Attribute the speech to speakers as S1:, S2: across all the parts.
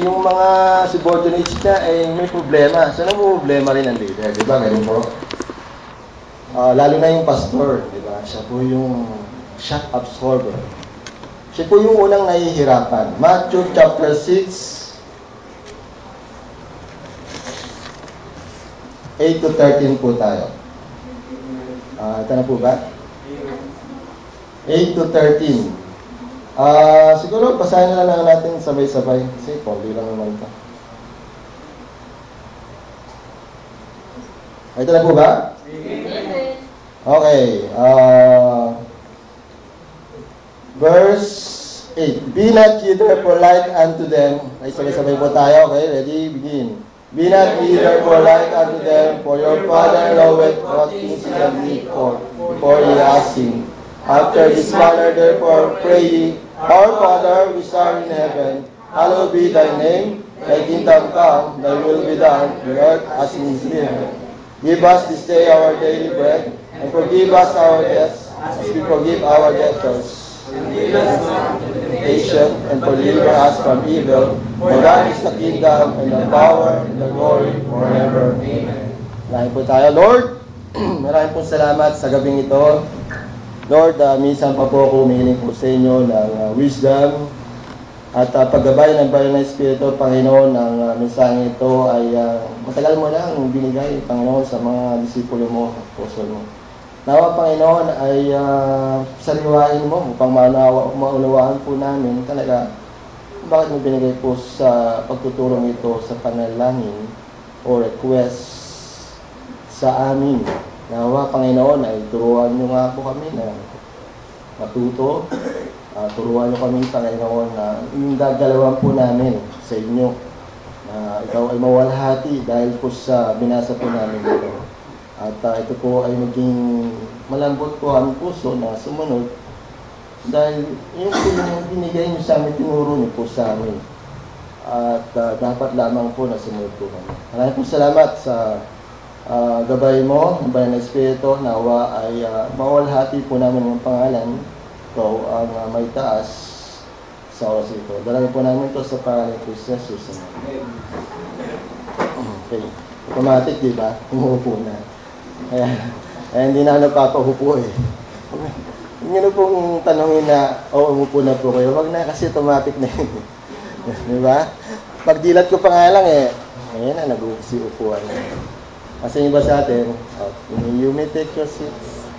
S1: Yung mga subordinates niya may problema. So, problema rin ang leader, di ba? Ganun po. Lalo na yung pastor, di ba? Siya po yung shock absorber. Siya po yung unang nahihirapan. Matthew chapter 6, 8 to 13 po tayo. Ito na po ba? 8 to 13. Siguro, basahin na lang natin sabay-sabay. Kasi, konti lang naman ito. Ito na po ba? Okay. Verse 8. Be not ye therefore like unto them. Ay, sabay-sabay po tayo. Okay, ready? Begin. Be not ye therefore like unto them, for your Father knoweth what things ye have need for, before ye ask him. After this manner therefore pray ye, Our Father which art in heaven, hallowed be thy name. Thy kingdom come, thy will be done, on earth as it is in heaven. Give us this day our daily bread, and forgive us our debts, as we forgive our debtors. And lead us not into temptation, and deliver us from evil. For thine is the kingdom, and the power, and the glory, forever. Amen. Maraming po tayo, Lord. Maraming po salamat sa gabing ito. Lord, minsan pa po ako humihiling po sa inyo ng wisdom at paggabay ng Banal na Espiritu, Panginoon. Ang mensaheng ito ay matagal mo na ang binigay, Panginoon, sa mga disipulo mo, apostol mo. Nawa, Panginoon, ay sariwain mo upang maunawaan po namin talaga bakit mo binigay po sa pagtuturong ito sa panalangin o request sa amin. Nawa, Panginoon, ay turuan nyo nga po kami na matuto. Turuan nyo kami, Panginoon, na yung gagalawan po namin sa inyo. Na ikaw ay mawalhati dahil po sa binasa po namin ito. At ito po ay maging malambot po ang puso na sumunod dahil yung po yung binigay niyo sa amin, tinuro niyo po sa amin. At dapat lamang po na sumunod po kami. Maraming po salamat sa gabay mo, ng Banal na Espiritu, nawa ay mawalhati po namin ang pangalan. Ikaw ang may taas sa oras ito. Dalangin po namin ito sa pangalan ni Kristo Jesus. Okay. Automatic, di ba? Umuupo na. Kaya hindi na nagpapahupo eh. Hindi nyo pong tanongin na, umupo na po kayo. Wag na kasi automatic na yun. Di ba? Pagdilat ko pa nga lang ayan na, nag-uusi upuan. Kasi yung iba sa atin, you may take your seats.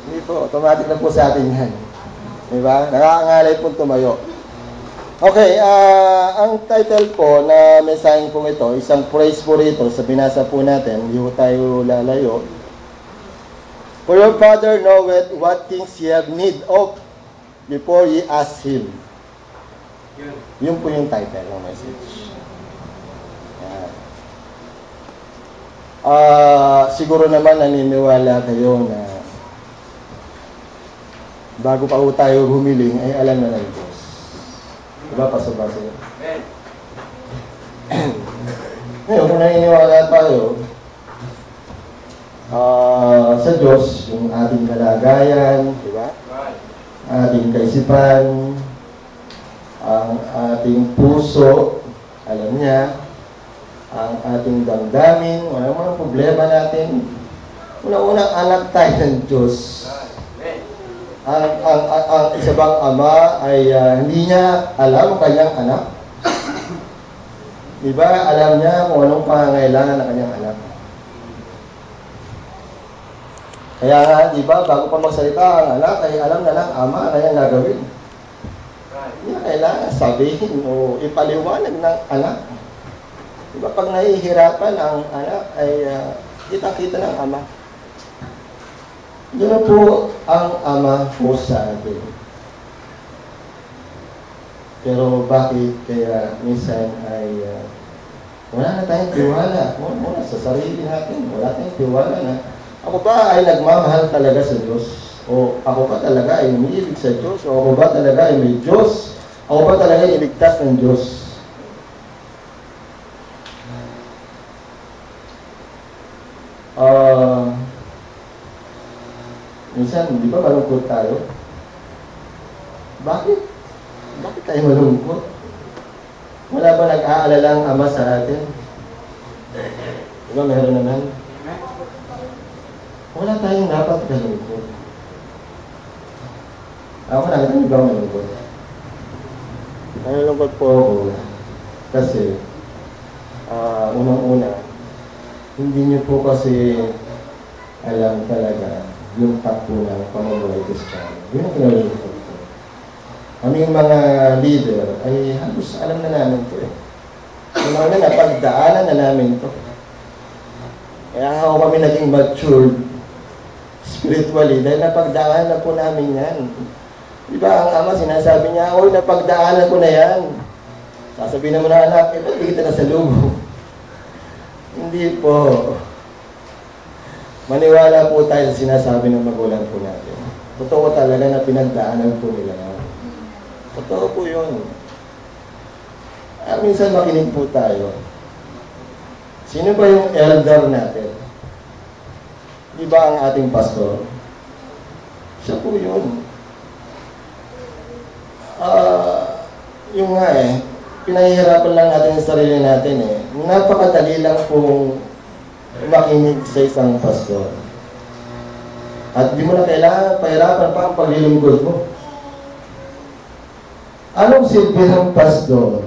S1: Hindi po, automatic na po sa atin yan. Di ba? Nakakangalay po tumayo. Okay, ang title po na mensaheng po ito, isang praise po rito sa binasa po natin, hindi po tayo lalayo. For your Father knoweth what things ye have need of before ye ask Him. Yun po yung title ng message. Yan. Siguro naman naniniwala kayo na bago pa po tayo humiling, ay alam na ng Diyos. Diba, paso-paso? Ngayon, kung naniniwala tayo sa Diyos, yung ating kalagayan, diba? Ating kaisipan, ang ating puso, alam niya, ang ating damdamin, walang mga problema natin. Unang-unang anak tayo ng Diyos. Ang isa bang ama ay hindi niya alam ang kanyang anak? Diba? Alam niya kung anong pangangailangan ng kanyang anak. Kaya nga, diba, bago pa magsalita ang anak, ay alam na lang ama na yung gagawin. Hindi na kailangan sabihin o ipaliwanag ng anak. Diba, pag nahihirapan ang anak, ay kita-kita ng ama. Doon na po ang ama po sa atin. Pero bakit kaya minsan ay wala na tayong tiwala? Muna sa sarili natin, wala tayong tiwala na ako ba ay nagmamahal talaga sa Diyos? O ako ba talaga ay umiibig sa Diyos? O ako ba talaga ay may Diyos? Ako ba talaga ay iligtas ng Diyos? Minsan, di ba malungkot tayo? Bakit? Bakit tayo malungkot? Wala ba nag-aalalang Ama sa atin? Diba meron naman? Wala tayong dapat kalungkot. Ako nakita niyo ba malungkot? Nalulungkot po ako kasi unang-una, hindi niyo po kasi alam talaga yung takbo ng pamumuhay Kristiyano. Yun ang kinalulungkot ko. Kaming mga leader ay halos alam na namin ito eh. Unang-una, napagdaanan na namin ito. Kaya nga ako kami naging matured spiritually dahil napagdaanan na po namin yan. Diba ang Ama sinasabi niya, oy, napagdaanan ko na yan. Sasabihin naman na anak, ba't di kita nasa lubo? Hindi po. Maniwala po tayo sa sinasabi ng magulang po natin. Totoo talaga na pinagdaanan po nila. Totoo po yun. Minsan makinig po tayo. Sino ba yung elder natin? Di ba ang ating pastor? Siya po yun. Yung nga pinahihirapan lang natin yung sarili natin eh. Napakadali lang pong makinig sa isang pastor. At di mo na kailangan pahirapan pa ang paglilingkod mo. Anong silbi ng pastor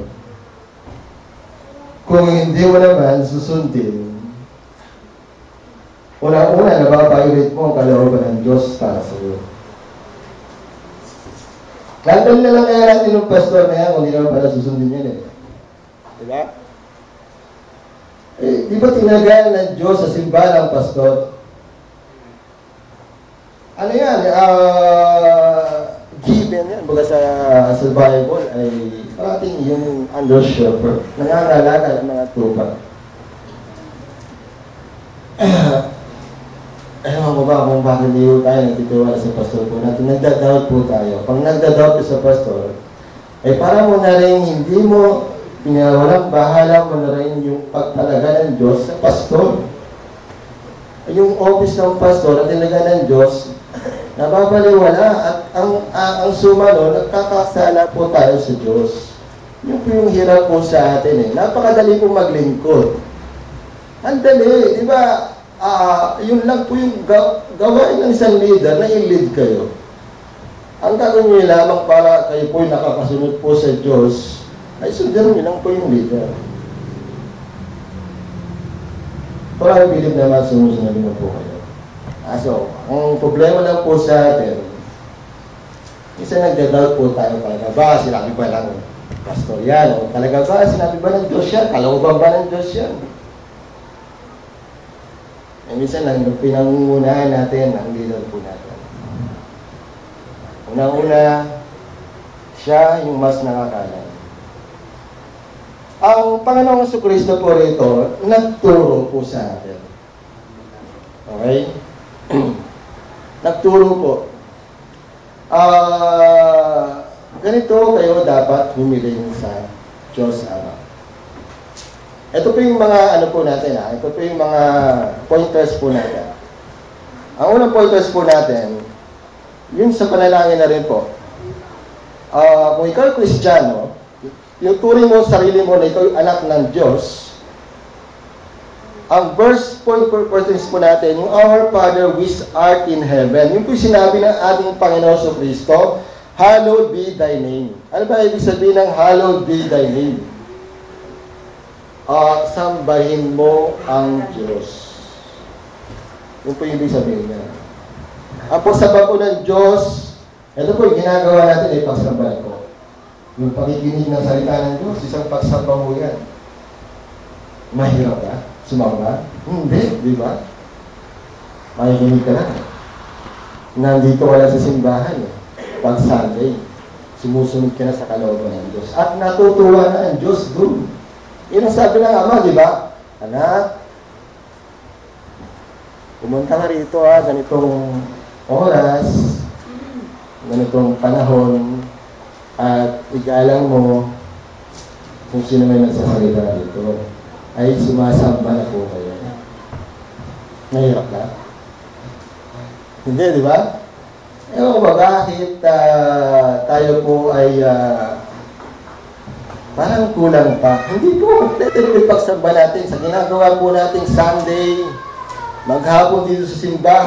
S1: kung hindi mo naman susundin? Una-una, nababayulit mo ang kalooban ng Diyos para sa iyo. Nandun na lang kaya natin yung pastor na yan kung hindi naman pala susundin yan eh. Diba? Di ba tinagayan ng Diyos sa simbahan ng pastor? Ano yan? Given yan. Baga sa Bible ay parating yung under shepherd. Nangangalaga ng mga tupa. Ewan ko ba kung bakit hindi tayo nagtitiwala sa pastor po natin. Nagdadoubt po tayo. Pag nagdadoubt sa pastor, ay para mo na rin hindi mo pinawalang bahala mo na rin yung pagtalaga ng Diyos sa pastor. Yung office ng pastor at talaga ng Diyos, nababaliwala at ang suma no, nagkakasala po tayo sa Diyos. Yung po yung hirap po sa atin eh. Napakadali po maglingkod. Ang dali, di ba? Yun lang po yung gawain ng isang leader na i-lead kayo. Ang gagawin nyo lamang para kayo po'y nakakasunod po sa Diyos, ay sundan nyo lang po yung leader. Para bilib naman sumusunod mo po kayo. So, ang problema lang po sa atin, isa nagdadoubt po tayo talaga ba, sinabi ba lang pastor yan, o talaga ba, sinabi ba ng Diyos yan, kalooban ba ng Diyos yan? Minsan lang, pinangungunahan natin ang leader po natin. Unang-una, siya yung mas nakakalam. Ang Panginoong Jesucristo po rito, nagturo po sa atin. Okay? Nagturo po. Ganito kayo dapat humiling sa Diyos Ama. Ito po yung mga ano po natin ito po yung mga pointers po natin. Ang unang pointers po natin, yun sa panalangin na rin po. Kung ikaw ay Kristiyano, yung turing mo sarili mo na ikaw ay anak ng Diyos, ang verse point po natin, yung Our Father which art in heaven, yun po yung sinabi ng ating Panginoon sa Kristo, hallowed be thy name. Ano ba ibig sabihin ng hallowed be thy name? Sambahin mo ang Diyos. Yun po yung ibig sabihin niya. Ang pagsamba po ng Diyos, ito po yung ginagawa natin ay pagsamba ko. Yung pakikinig ng salita ng Diyos, isang pagsamba mo yan. Mahirap ba? Sumamba? Hindi, di ba? Makikinig ka lang. Nandito ka lang sa simbahan. Pag Sunday, sumusunod ka na sa kalooban ng Diyos. At natutuwa na ang Diyos doon. Yun ang sabi ng Ama, di ba? Anak, pumunta ka rito ganitong oras, ganitong panahon, at igalang mo kung sino may nagsasalita dito, ay sumasamba na po kayo. Mahirap na? Hindi, di ba? Ewan ko ba bakit tayo po ay Parang kulang pa. Hindi po. Let it pagsamba natin sa ginagawa po nating Sunday, maghapon dito sa simbahan.